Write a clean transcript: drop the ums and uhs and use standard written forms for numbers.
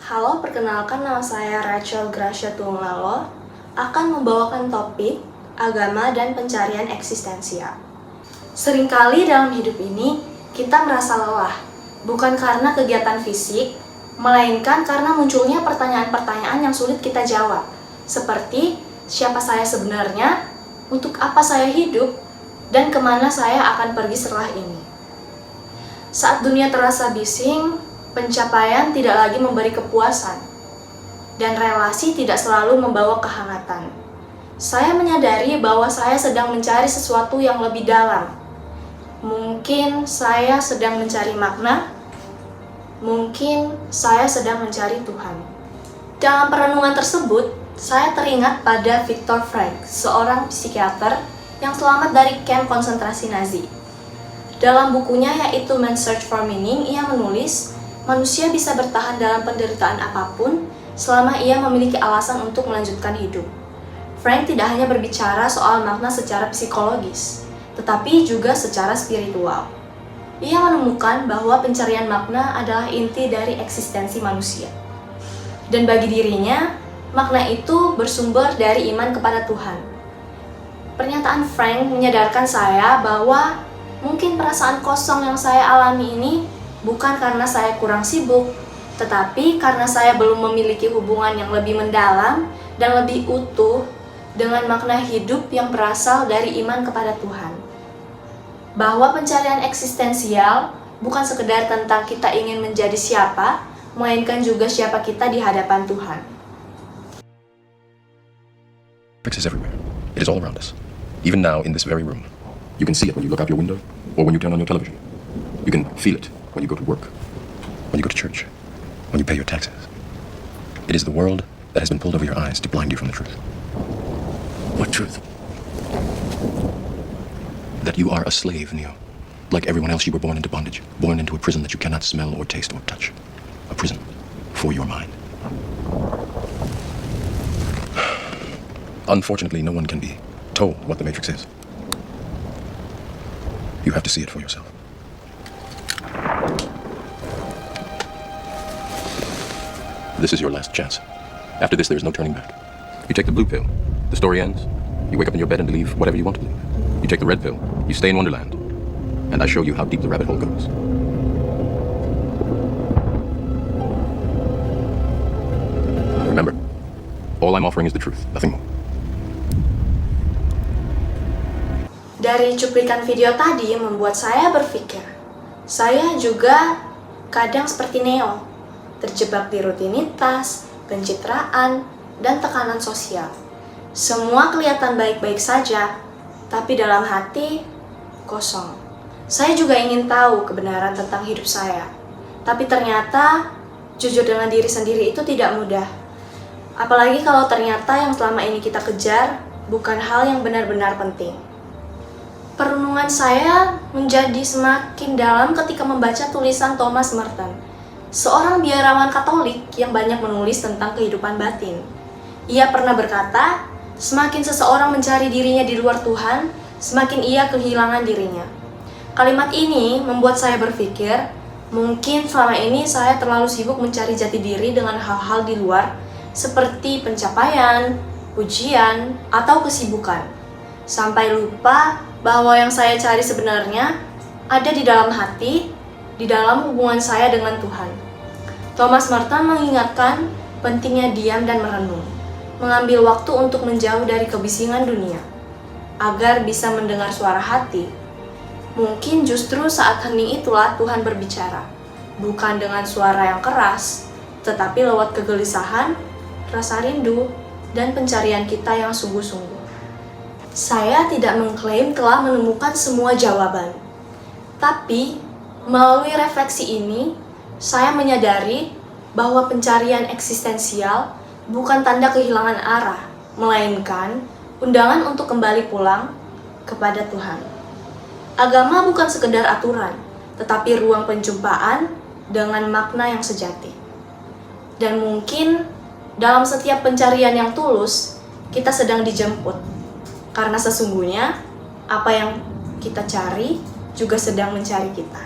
Halo, perkenalkan nama saya Rachel Gracia Tunglalo, akan membawakan topik agama dan pencarian eksistensial. Seringkali dalam hidup ini, kita merasa lelah, bukan karena kegiatan fisik, melainkan karena munculnya pertanyaan-pertanyaan yang sulit kita jawab, seperti siapa saya sebenarnya, untuk apa saya hidup, dan kemana saya akan pergi setelah ini. Saat dunia terasa bising, pencapaian tidak lagi memberi kepuasan, dan relasi tidak selalu membawa kehangatan. Saya menyadari bahwa saya sedang mencari sesuatu yang lebih dalam. Mungkin saya sedang mencari makna, mungkin saya sedang mencari Tuhan. Dalam perenungan tersebut, saya teringat pada Viktor Frankl, seorang psikiater yang selamat dari kamp konsentrasi Nazi. Dalam bukunya yaitu Man's Search for Meaning, ia menulis, manusia bisa bertahan dalam penderitaan apapun selama ia memiliki alasan untuk melanjutkan hidup. Frank tidak hanya berbicara soal makna secara psikologis, tetapi juga secara spiritual. Ia menemukan bahwa pencarian makna adalah inti dari eksistensi manusia. Dan bagi dirinya, makna itu bersumber dari iman kepada Tuhan. Pernyataan Frank menyadarkan saya bahwa mungkin perasaan kosong yang saya alami ini bukan karena saya kurang sibuk, tetapi karena saya belum memiliki hubungan yang lebih mendalam dan lebih utuh dengan makna hidup yang berasal dari iman kepada Tuhan. Bahwa pencarian eksistensial bukan sekedar tentang kita ingin menjadi siapa, melainkan juga siapa kita di hadapan Tuhan. Sex is everywhere. It is all around us. Even now in this very room. You can see it when you look out your window or when you turn on your television. You can feel it when you go to work, when you go to church, when you pay your taxes. It is the world that has been pulled over your eyes to blind you from the truth. What truth? That you are a slave, Neo. Like everyone else, you were born into bondage, born into a prison that you cannot smell or taste or touch. A prison for your mind. Unfortunately, no one can be told what the Matrix is. You have to see it for yourself. This is your last chance. After this, there is no turning back. You take the blue pill, the story ends. You wake up in your bed and believe whatever you want to believe. You take the red pill, you stay in Wonderland, and I show you how deep the rabbit hole goes. Remember, all I'm offering is the truth, nothing more. Dari cuplikan video tadi membuat saya berpikir, saya juga kadang seperti Neo, terjebak di rutinitas, pencitraan, dan tekanan sosial. Semua kelihatan baik-baik saja, tapi dalam hati kosong. Saya juga ingin tahu kebenaran tentang hidup saya, tapi ternyata jujur dengan diri sendiri itu tidak mudah. Apalagi kalau ternyata yang selama ini kita kejar bukan hal yang benar-benar penting. Perenungan saya menjadi semakin dalam ketika membaca tulisan Thomas Merton, seorang biarawan Katolik yang banyak menulis tentang kehidupan batin. Ia pernah berkata, semakin seseorang mencari dirinya di luar Tuhan, semakin ia kehilangan dirinya. Kalimat ini membuat saya berpikir, mungkin selama ini saya terlalu sibuk mencari jati diri dengan hal-hal di luar, seperti pencapaian, pujian, atau kesibukan. Sampai lupa bahwa yang saya cari sebenarnya ada di dalam hati, di dalam hubungan saya dengan Tuhan. Thomas Merton mengingatkan pentingnya diam dan merenung, mengambil waktu untuk menjauh dari kebisingan dunia, agar bisa mendengar suara hati. Mungkin justru saat hening itulah Tuhan berbicara, bukan dengan suara yang keras, tetapi lewat kegelisahan, rasa rindu, dan pencarian kita yang sungguh-sungguh. Saya tidak mengklaim telah menemukan semua jawaban, tapi melalui refleksi ini, saya menyadari bahwa pencarian eksistensial bukan tanda kehilangan arah, melainkan undangan untuk kembali pulang kepada Tuhan. Agama bukan sekedar aturan, tetapi ruang penjumpaan dengan makna yang sejati. Dan mungkin dalam setiap pencarian yang tulus, kita sedang dijemput. Karena sesungguhnya, apa yang kita cari juga sedang mencari kita.